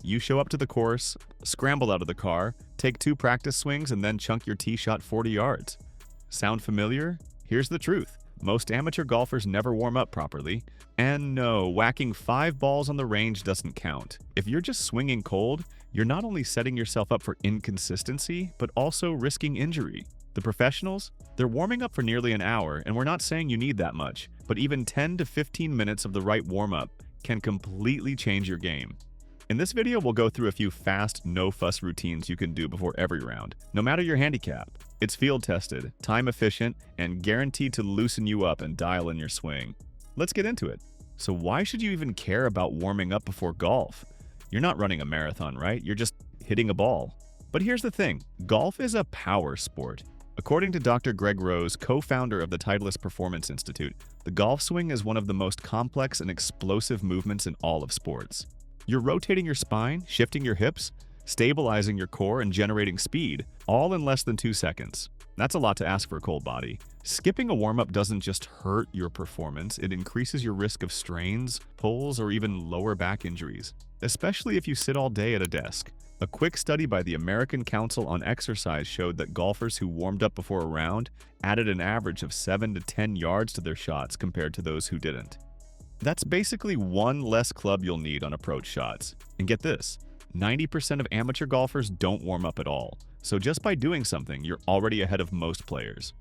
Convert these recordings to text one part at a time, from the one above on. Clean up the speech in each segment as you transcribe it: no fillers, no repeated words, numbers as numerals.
You show up to the course, scramble out of the car, take 2 practice swings, and then chunk your tee shot 40 yards. Sound familiar? Here's the truth. Most amateur golfers never warm up properly. And no, whacking 5 balls on the range doesn't count. If you're just swinging cold, you're not only setting yourself up for inconsistency, but also risking injury. The professionals? They're warming up for nearly an hour, and we're not saying you need that much, but even 10 to 15 minutes of the right warm-up can completely change your game. In this video, we'll go through a few fast, no-fuss routines you can do before every round, no matter your handicap. It's field-tested, time-efficient, and guaranteed to loosen you up and dial in your swing. Let's get into it. So why should you even care about warming up before golf? You're not running a marathon, right? You're just hitting a ball. But here's the thing, golf is a power sport. According to Dr. Greg Rose, co-founder of the Titleist Performance Institute, the golf swing is one of the most complex and explosive movements in all of sports. You're rotating your spine, shifting your hips, stabilizing your core, and generating speed, all in less than 2 seconds. That's a lot to ask for a cold body. Skipping a warm-up doesn't just hurt your performance, it increases your risk of strains, pulls, or even lower back injuries, especially if you sit all day at a desk. A quick study by the American Council on Exercise showed that golfers who warmed up before a round added an average of 7 to 10 yards to their shots compared to those who didn't. That's basically 1 less club you'll need on approach shots. And get this, 90% of amateur golfers don't warm up at all, so just by doing something, you're already ahead of most players.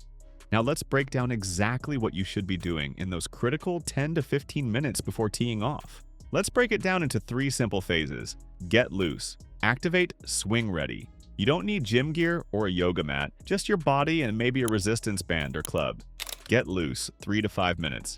Now let's break down exactly what you should be doing in those critical 10 to 15 minutes before teeing off. Let's break it down into 3 simple phases. Get loose. Activate swing ready. You don't need gym gear or a yoga mat, just your body and maybe a resistance band or club. Get loose, 3 to 5 minutes.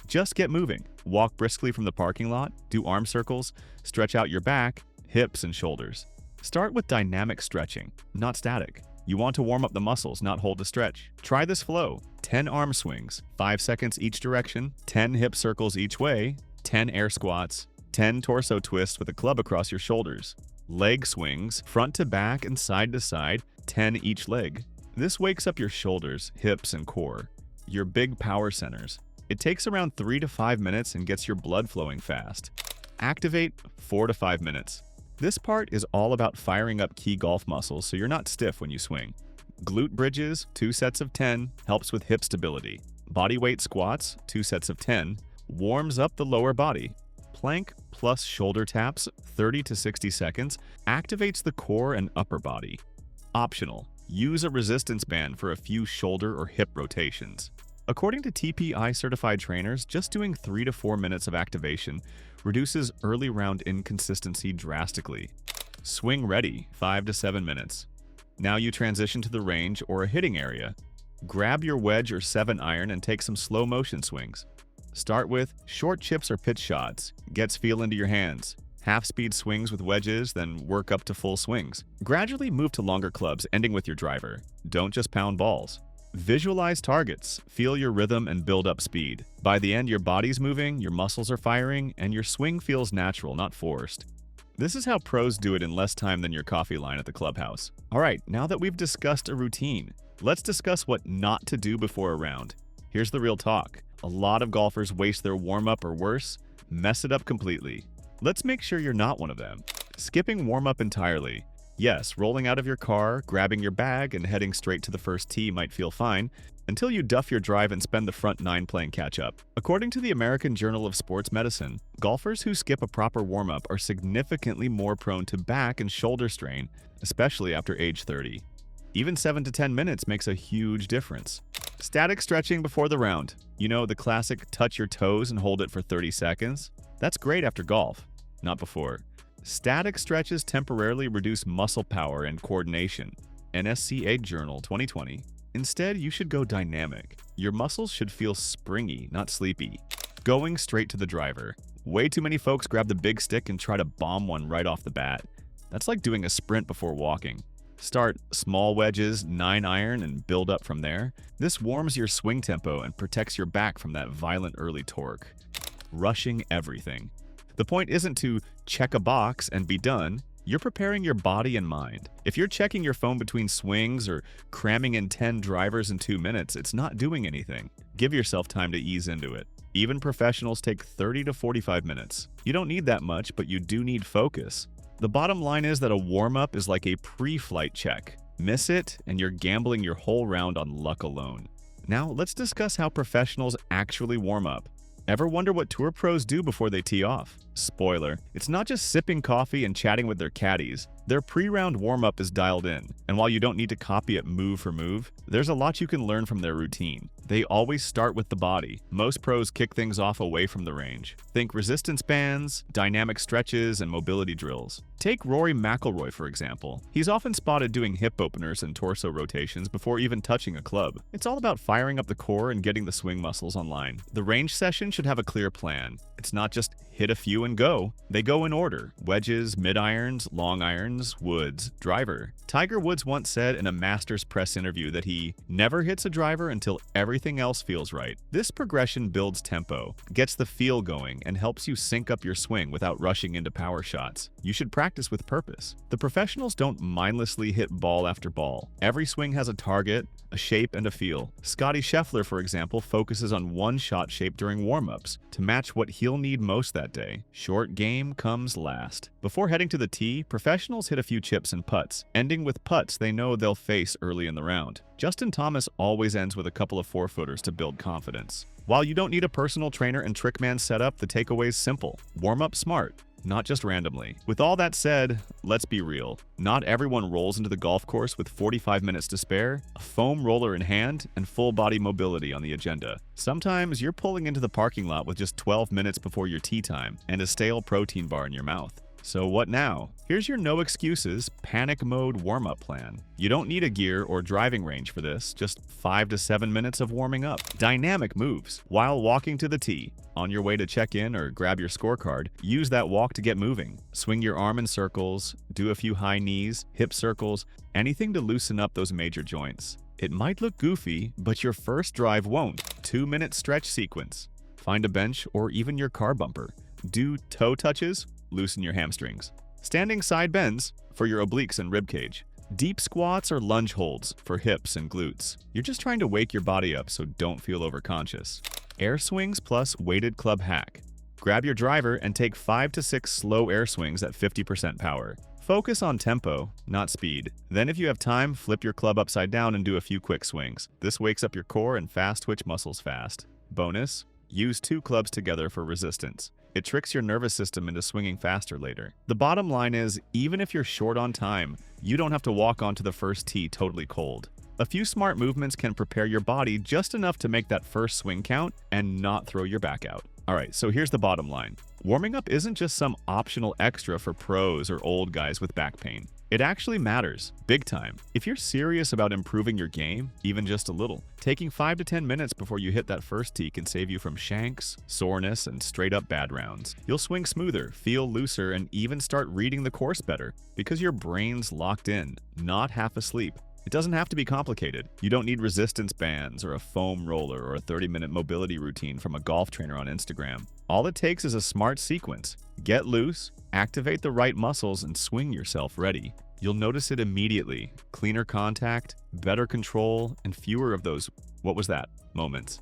Just get moving. Walk briskly from the parking lot, do arm circles, stretch out your back, hips, and shoulders. Start with dynamic stretching, not static. You want to warm up the muscles, not hold the stretch. Try this flow. 10 arm swings, 5 seconds each direction, 10 hip circles each way, 10 air squats, 10 torso twists with a club across your shoulders. Leg swings, front to back and side to side, 10 each leg. This wakes up your shoulders, hips, and core, your big power centers. It takes around 3 to 5 minutes and gets your blood flowing fast. Activate 4 to 5 minutes. This part is all about firing up key golf muscles so you're not stiff when you swing. Glute bridges, 2 sets of 10, helps with hip stability. Body weight squats, 2 sets of 10, warms up the lower body. Plank plus shoulder taps, 30 to 60 seconds, activates the core and upper body. Optional, use a resistance band for a few shoulder or hip rotations. According to TPI certified trainers, just doing 3 to 4 minutes of activation reduces early round inconsistency drastically. Swing ready, 5 to 7 minutes. Now you transition to the range or a hitting area. Grab your wedge or 7-iron and take some slow motion swings. Start with short chips or pitch shots, gets feel into your hands. Half-speed swings with wedges, then work up to full swings. Gradually move to longer clubs, ending with your driver. Don't just pound balls. Visualize targets, feel your rhythm, and build up speed. By the end, your body's moving, your muscles are firing, and your swing feels natural, not forced. This is how pros do it in less time than your coffee line at the clubhouse. Alright, now that we've discussed a routine, let's discuss what not to do before a round. Here's the real talk. A lot of golfers waste their warm-up or worse, mess it up completely. Let's make sure you're not one of them. Skipping warm-up entirely. Yes, rolling out of your car, grabbing your bag, and heading straight to the first tee might feel fine, until you duff your drive and spend the front 9 playing catch-up. According to the American Journal of Sports Medicine, golfers who skip a proper warm-up are significantly more prone to back and shoulder strain, especially after age 30. Even 7 to 10 minutes makes a huge difference. Static stretching before the round. You know, the classic touch your toes and hold it for 30 seconds? That's great after golf, not before. Static stretches temporarily reduce muscle power and coordination. NSCA Journal 2020. Instead, you should go dynamic. Your muscles should feel springy, not sleepy. Going straight to the driver. Way too many folks grab the big stick and try to bomb one right off the bat. That's like doing a sprint before walking. Start small wedges, 9-iron, and build up from there. This warms your swing tempo and protects your back from that violent early torque. Rushing everything. The point isn't to check a box and be done. You're preparing your body and mind. If you're checking your phone between swings or cramming in 10 drivers in 2 minutes, it's not doing anything. Give yourself time to ease into it. Even professionals take 30 to 45 minutes. You don't need that much, but you do need focus. The bottom line is that a warm-up is like a pre-flight check. Miss it, and you're gambling your whole round on luck alone. Now, let's discuss how professionals actually warm up. Ever wonder what tour pros do before they tee off? Spoiler, it's not just sipping coffee and chatting with their caddies. Their pre-round warm-up is dialed in, and while you don't need to copy it move for move, there's a lot you can learn from their routine. They always start with the body. Most pros kick things off away from the range. Think resistance bands, dynamic stretches, and mobility drills. Take Rory McIlroy, for example. He's often spotted doing hip openers and torso rotations before even touching a club. It's all about firing up the core and getting the swing muscles online. The range session should have a clear plan. It's not just hit a few and go. They go in order: wedges, mid-irons, long irons, woods, driver. Tiger Woods once said in a Masters press interview that he never hits a driver until everything else feels right. This progression builds tempo, gets the feel going, and helps you sync up your swing without rushing into power shots. You should practice with purpose. The professionals don't mindlessly hit ball after ball. Every swing has a target, a shape, and a feel. Scotty Scheffler, for example, focuses on one shot shape during warm-ups to match what he'll need most that day. Short game comes last. Before heading to the tee, professionals hit a few chips and putts, ending with putts they know they'll face early in the round. Justin Thomas always ends with a couple of four-footers to build confidence. While you don't need a personal trainer and TrickMan setup, the takeaway's simple. Warm up smart, not just randomly. With all that said, let's be real. Not everyone rolls into the golf course with 45 minutes to spare, a foam roller in hand, and full body mobility on the agenda. Sometimes you're pulling into the parking lot with just 12 minutes before your tee time and a stale protein bar in your mouth. So what now? Here's your no excuses, panic mode warm-up plan. You don't need a gear or driving range for this, just 5 to 7 minutes of warming up. Dynamic moves. While walking to the tee, on your way to check in or grab your scorecard, use that walk to get moving. Swing your arm in circles, do a few high knees, hip circles, anything to loosen up those major joints. It might look goofy, but your first drive won't. 2-minute stretch sequence. Find a bench or even your car bumper. Do toe touches, loosen your hamstrings. Standing side bends for your obliques and ribcage. Deep squats or lunge holds for hips and glutes. You're just trying to wake your body up, so don't feel overconscious. Air swings plus weighted club hack. Grab your driver and take 5 to 6 slow air swings at 50% power. Focus on tempo, not speed. Then if you have time, flip your club upside down and do a few quick swings. This wakes up your core and fast twitch muscles fast. Bonus, use 2 clubs together for resistance. It tricks your nervous system into swinging faster later. The bottom line is, even if you're short on time, you don't have to walk onto the first tee totally cold. A few smart movements can prepare your body just enough to make that first swing count and not throw your back out. Alright, so here's the bottom line. Warming up isn't just some optional extra for pros or old guys with back pain. It actually matters, big time. If you're serious about improving your game, even just a little, taking 5 to 10 minutes before you hit that first tee can save you from shanks, soreness, and straight-up bad rounds. You'll swing smoother, feel looser, and even start reading the course better because your brain's locked in, not half asleep. It doesn't have to be complicated. You don't need resistance bands or a foam roller or a 30-minute mobility routine from a golf trainer on Instagram. All it takes is a smart sequence. Get loose, activate the right muscles, and swing yourself ready. You'll notice it immediately. Cleaner contact, better control, and fewer of those "what was that" moments.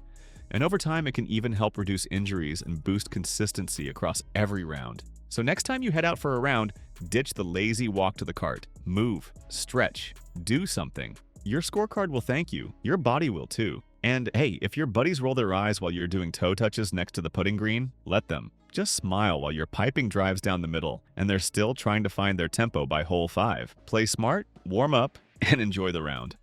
And over time, it can even help reduce injuries and boost consistency across every round. So next time you head out for a round, ditch the lazy walk to the cart. Move, stretch, do something. Your scorecard will thank you. Your body will too. And hey, if your buddies roll their eyes while you're doing toe touches next to the putting green, let them. Just smile while you're piping drives down the middle, and they're still trying to find their tempo by hole 5. Play smart, warm up, and enjoy the round.